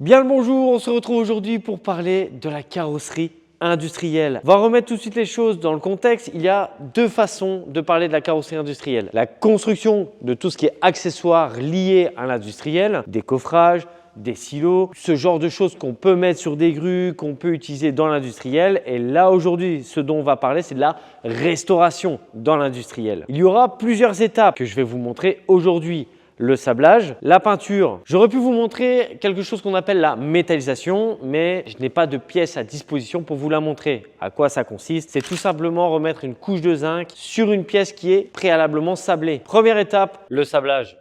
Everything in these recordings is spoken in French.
Bien le bonjour, on se retrouve aujourd'hui pour parler de la carrosserie industrielle. On va remettre tout de suite les choses dans le contexte. Il y a deux façons de parler de la carrosserie industrielle. La construction de tout ce qui est accessoires liés à l'industriel, des coffrages, des silos, ce genre de choses qu'on peut mettre sur des grues, qu'on peut utiliser dans l'industriel. Et là aujourd'hui, ce dont on va parler, c'est de la restauration dans l'industriel. Il y aura plusieurs étapes que je vais vous montrer aujourd'hui. Le sablage, la peinture. J'aurais pu vous montrer quelque chose qu'on appelle la métallisation, mais je n'ai pas de pièce à disposition pour vous la montrer. À quoi ça consiste? C'est tout simplement remettre une couche de zinc sur une pièce qui est préalablement sablée. Première étape, le sablage.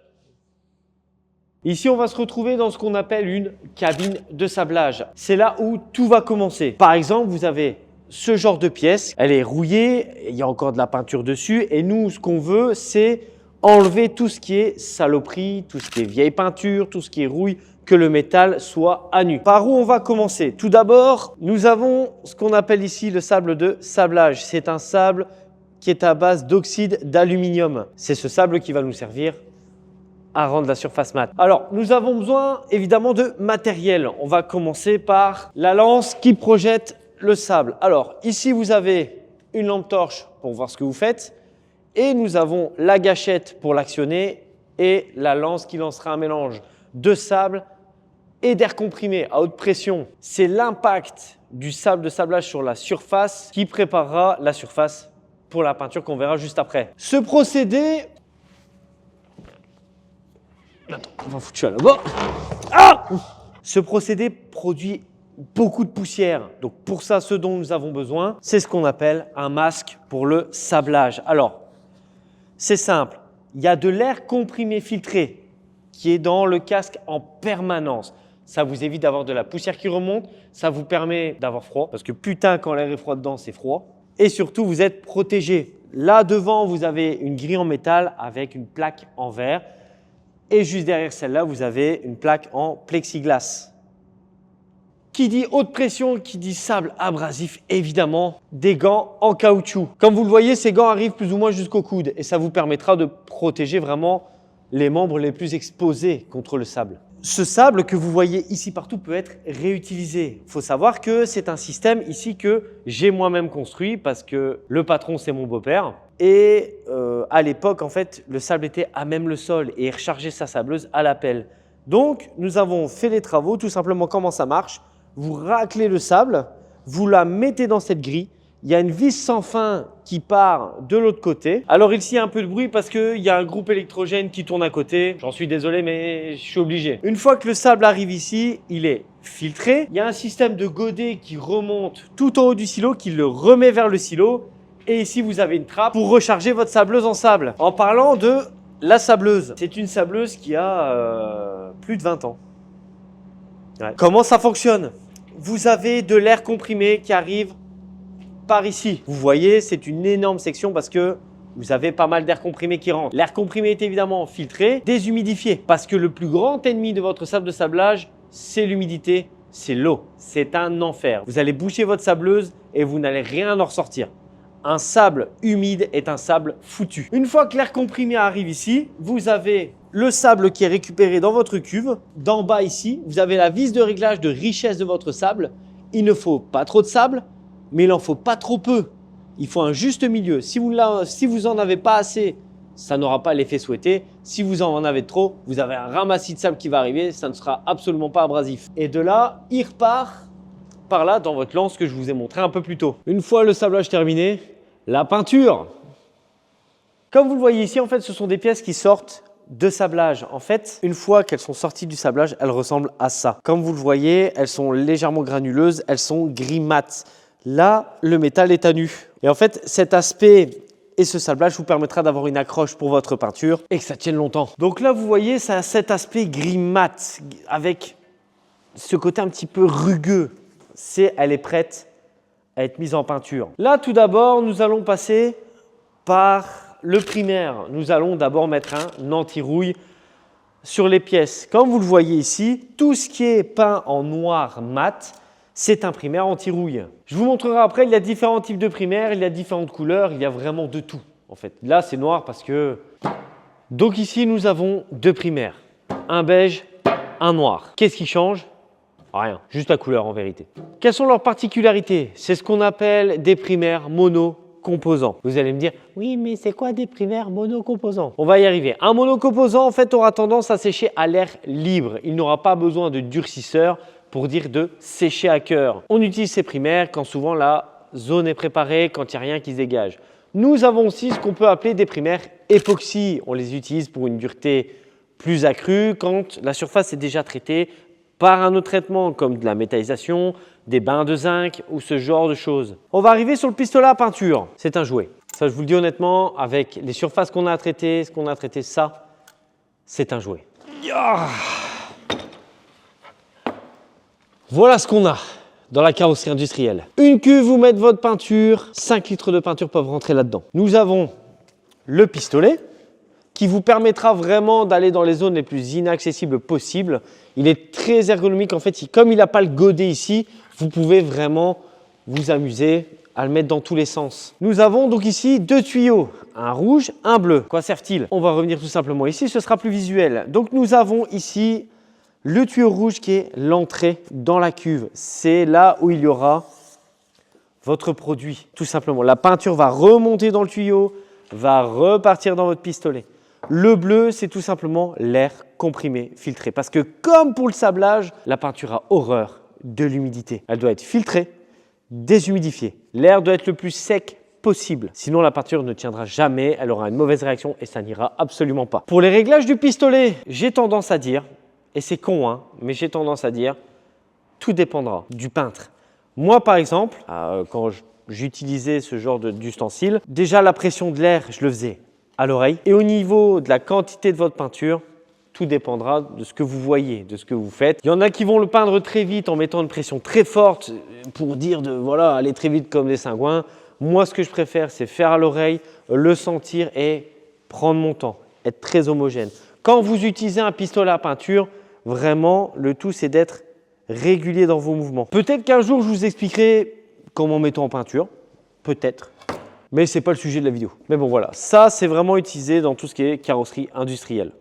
Ici, on va se retrouver dans ce qu'on appelle une cabine de sablage. C'est là où tout va commencer. Par exemple, vous avez ce genre de pièce. Elle est rouillée, il y a encore de la peinture dessus. Et nous, ce qu'on veut, c'est enlever tout ce qui est saloperie, tout ce qui est vieille peinture, tout ce qui est rouille, que le métal soit à nu. Par où on va commencer? Tout d'abord, nous avons ce qu'on appelle ici le sable de sablage. C'est un sable qui est à base d'oxyde d'aluminium. C'est ce sable qui va nous servir à rendre la surface mate. Alors, nous avons besoin évidemment de matériel. On va commencer par la lance qui projette le sable. Alors, ici, vous avez une lampe torche pour voir ce que vous faites. Et nous avons la gâchette pour l'actionner et la lance qui lancera un mélange de sable et d'air comprimé à haute pression. C'est l'impact du sable de sablage sur la surface qui préparera la surface pour la peinture qu'on verra juste après. Ce procédé… Attends, on va foutre ça là-bas. Ah! Ce procédé produit beaucoup de poussière. Donc pour ça, ce dont nous avons besoin, c'est ce qu'on appelle un masque pour le sablage. Alors, c'est simple, il y a de l'air comprimé filtré qui est dans le casque en permanence. Ça vous évite d'avoir de la poussière qui remonte, ça vous permet d'avoir froid parce que putain, quand l'air est froid dedans, c'est froid. Et surtout, vous êtes protégé. Là devant, vous avez une grille en métal avec une plaque en verre. Et juste derrière celle-là, vous avez une plaque en plexiglas. Qui dit haute pression, qui dit sable abrasif, évidemment, des gants en caoutchouc. Comme vous le voyez, ces gants arrivent plus ou moins jusqu'au coude et ça vous permettra de protéger vraiment les membres les plus exposés contre le sable. Ce sable que vous voyez ici partout peut être réutilisé. Il faut savoir que c'est un système ici que j'ai moi-même construit parce que le patron, c'est mon beau-père. Et à l'époque, en fait, le sable était à même le sol et il rechargeait sa sableuse à la pelle. Donc, nous avons fait les travaux, tout simplement comment ça marche. Vous raclez le sable, vous la mettez dans cette grille. Il y a une vis sans fin qui part de l'autre côté. Alors ici, il y a un peu de bruit parce qu'il y a un groupe électrogène qui tourne à côté. J'en suis désolé, mais je suis obligé. Une fois que le sable arrive ici, il est filtré. Il y a un système de godet qui remonte tout en haut du silo, qui le remet vers le silo. Et ici, vous avez une trappe pour recharger votre sableuse en sable. En parlant de la sableuse, c'est une sableuse qui a plus de 20 ans. Ouais. Comment ça fonctionne? Vous avez de l'air comprimé qui arrive par ici. Vous voyez, c'est une énorme section parce que vous avez pas mal d'air comprimé qui rentre. L'air comprimé est évidemment filtré, déshumidifié parce que le plus grand ennemi de votre sable de sablage, c'est l'humidité, c'est l'eau. C'est un enfer. Vous allez boucher votre sableuse et vous n'allez rien en ressortir. Un sable humide est un sable foutu. Une fois que l'air comprimé arrive ici, vous avez le sable qui est récupéré dans votre cuve. D'en bas ici, vous avez la vis de réglage de richesse de votre sable. Il ne faut pas trop de sable, mais il n'en faut pas trop peu. Il faut un juste milieu. Si vous en avez pas assez, ça n'aura pas l'effet souhaité. Si vous en avez trop, vous avez un ramassis de sable qui va arriver. Ça ne sera absolument pas abrasif. Et de là, il repart par là dans votre lance que je vous ai montré un peu plus tôt. Une fois le sablage terminé, la peinture. Comme vous le voyez ici, en fait, ce sont des pièces qui sortent de sablage. En fait, une fois qu'elles sont sorties du sablage, elles ressemblent à ça. Comme vous le voyez, elles sont légèrement granuleuses, elles sont gris mat. Là, le métal est à nu. Et en fait, cet aspect et ce sablage vous permettra d'avoir une accroche pour votre peinture et que ça tienne longtemps. Donc là, vous voyez, ça a cet aspect gris mat avec ce côté un petit peu rugueux. Elle est prête à être mise en peinture. Là, tout d'abord, nous allons passer par le primaire. Nous allons d'abord mettre un anti-rouille sur les pièces. Comme vous le voyez ici, tout ce qui est peint en noir mat, c'est un primaire anti-rouille. Je vous montrerai après, il y a différents types de primaires, il y a différentes couleurs, il y a vraiment de tout en fait. Là, c'est noir parce que… Donc ici, nous avons deux primaires, un beige, un noir. Qu'est-ce qui change? Rien, juste la couleur en vérité. Quelles sont leurs particularités? C'est ce qu'on appelle des primaires monocomposants. Vous allez me dire, oui, mais c'est quoi des primaires monocomposants? On va y arriver. Un monocomposant, en fait, aura tendance à sécher à l'air libre. Il n'aura pas besoin de durcisseur pour dire de sécher à cœur. On utilise ces primaires quand souvent la zone est préparée, quand il n'y a rien qui se dégage. Nous avons aussi ce qu'on peut appeler des primaires époxy. On les utilise pour une dureté plus accrue quand la surface est déjà traitée par un autre traitement comme de la métallisation, des bains de zinc ou ce genre de choses. On va arriver sur le pistolet à peinture. C'est un jouet. Ça, je vous le dis honnêtement, avec les surfaces qu'on a à traiter, ce qu'on a à traiter, ça, c'est un jouet. Voilà ce qu'on a dans la carrosserie industrielle. Une cuve, vous mettez votre peinture, 5 litres de peinture peuvent rentrer là-dedans. Nous avons le pistolet qui vous permettra vraiment d'aller dans les zones les plus inaccessibles possibles. Il est très ergonomique en fait, comme il n'a pas le godet ici, vous pouvez vraiment vous amuser à le mettre dans tous les sens. Nous avons donc ici 2 tuyaux, un rouge, un bleu. Quoi servent-ils? On va revenir tout simplement ici, ce sera plus visuel. Donc nous avons ici le tuyau rouge qui est l'entrée dans la cuve. C'est là où il y aura votre produit, tout simplement. La peinture va remonter dans le tuyau, va repartir dans votre pistolet. Le bleu, c'est tout simplement l'air comprimé, filtré. Parce que comme pour le sablage, la peinture a horreur de l'humidité. Elle doit être filtrée, déshumidifiée. L'air doit être le plus sec possible. Sinon, la peinture ne tiendra jamais, elle aura une mauvaise réaction et ça n'ira absolument pas. Pour les réglages du pistolet, j'ai tendance à dire, et c'est con, hein, mais j'ai tendance à dire, tout dépendra du peintre. Moi, par exemple, quand j'utilisais ce genre d'ustensile, déjà la pression de l'air, je le faisais à l'oreille. Et au niveau de la quantité de votre peinture, tout dépendra de ce que vous voyez, de ce que vous faites. Il y en a qui vont le peindre très vite en mettant une pression très forte pour dire de voilà, aller très vite comme des cingouins. Moi, ce que je préfère, c'est faire à l'oreille, le sentir et prendre mon temps, être très homogène. Quand vous utilisez un pistolet à peinture, vraiment, le tout, c'est d'être régulier dans vos mouvements. Peut-être qu'un jour, je vous expliquerai comment mettre en peinture, peut-être. Mais ce n'est pas le sujet de la vidéo. Mais bon, voilà, ça, c'est vraiment utilisé dans tout ce qui est carrosserie industrielle.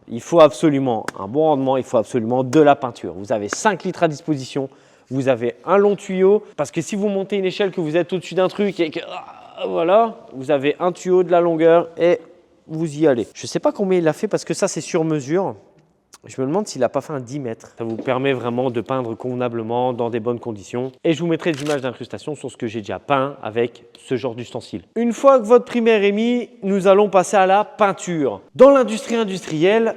Il faut absolument un bon rendement, il faut absolument de la peinture. Vous avez 5 litres à disposition, vous avez un long tuyau, parce que si vous montez une échelle, que vous êtes au-dessus d'un truc et que voilà, vous avez un tuyau, de la longueur et vous y allez. Je ne sais pas combien il a fait parce que ça, c'est sur mesure. Je me demande s'il n'a pas fait un 10 mètres. Ça vous permet vraiment de peindre convenablement dans des bonnes conditions. Et je vous mettrai des images d'incrustation sur ce que j'ai déjà peint avec ce genre d'ustensile. Une fois que votre primaire est mis, nous allons passer à la peinture. Dans l'industrie industrielle,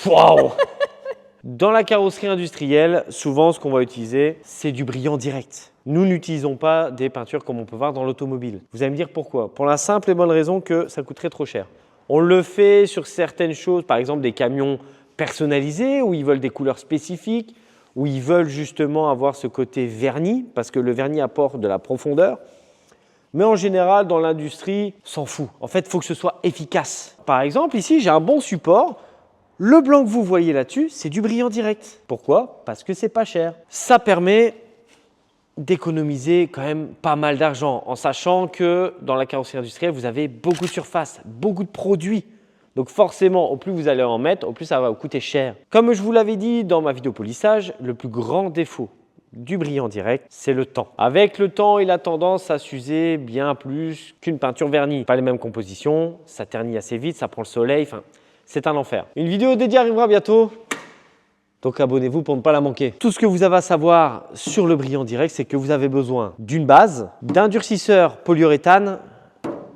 waouh! Dans la carrosserie industrielle, souvent ce qu'on va utiliser, c'est du brillant direct. Nous n'utilisons pas des peintures comme on peut voir dans l'automobile. Vous allez me dire pourquoi? Pour la simple et bonne raison que ça coûterait trop cher. On le fait sur certaines choses, par exemple des camions personnalisés où ils veulent des couleurs spécifiques, où ils veulent justement avoir ce côté vernis parce que le vernis apporte de la profondeur. Mais en général, dans l'industrie, s'en fout. En fait, il faut que ce soit efficace. Par exemple, ici, j'ai un bon support. Le blanc que vous voyez là-dessus, c'est du brillant direct. Pourquoi? Parce que c'est pas cher. Ça permet d'économiser quand même pas mal d'argent en sachant que dans la carrosserie industrielle, vous avez beaucoup de surface, beaucoup de produits. Donc forcément, au plus vous allez en mettre, au plus ça va vous coûter cher. Comme je vous l'avais dit dans ma vidéo polissage, le plus grand défaut du brillant direct, c'est le temps. Avec le temps, il a tendance à s'user bien plus qu'une peinture vernie. Pas les mêmes compositions, ça ternit assez vite, ça prend le soleil, enfin, c'est un enfer. Une vidéo dédiée arrivera bientôt. Donc abonnez-vous pour ne pas la manquer. Tout ce que vous avez à savoir sur le brillant direct, c'est que vous avez besoin d'une base, d'un durcisseur polyuréthane,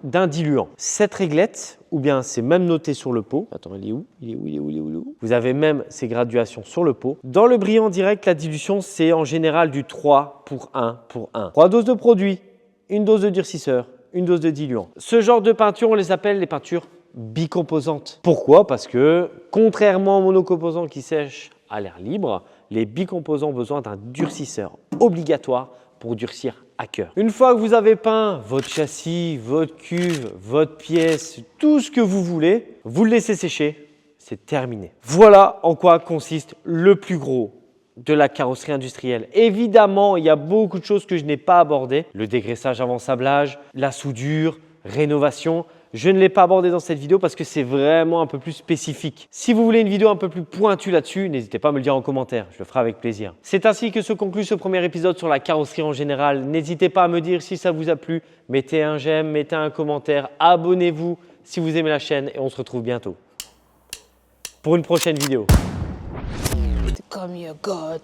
d'un diluant. Cette réglette, ou bien c'est même noté sur le pot. Attends, il est où? Vous avez même ces graduations sur le pot. Dans le brillant direct, la dilution, c'est en général du 3 pour 1 pour 1. 3 doses de produit, une dose de durcisseur, une dose de diluant. Ce genre de peinture, on les appelle les peintures bicomposantes. Pourquoi? Parce que contrairement aux monocomposants qui sèchent à l'air libre, les bicomposants ont besoin d'un durcisseur obligatoire pour durcir à cœur. Une fois que vous avez peint votre châssis, votre cuve, votre pièce, tout ce que vous voulez, vous le laissez sécher, c'est terminé. Voilà en quoi consiste le plus gros de la carrosserie industrielle. Évidemment, il y a beaucoup de choses que je n'ai pas abordées. Le dégraissage avant sablage, la soudure, rénovation. Je ne l'ai pas abordé dans cette vidéo parce que c'est vraiment un peu plus spécifique. Si vous voulez une vidéo un peu plus pointue là-dessus, n'hésitez pas à me le dire en commentaire, je le ferai avec plaisir. C'est ainsi que se conclut ce premier épisode sur la carrosserie en général. N'hésitez pas à me dire si ça vous a plu, mettez un j'aime, mettez un commentaire, abonnez-vous si vous aimez la chaîne et on se retrouve bientôt pour une prochaine vidéo. Comme your God.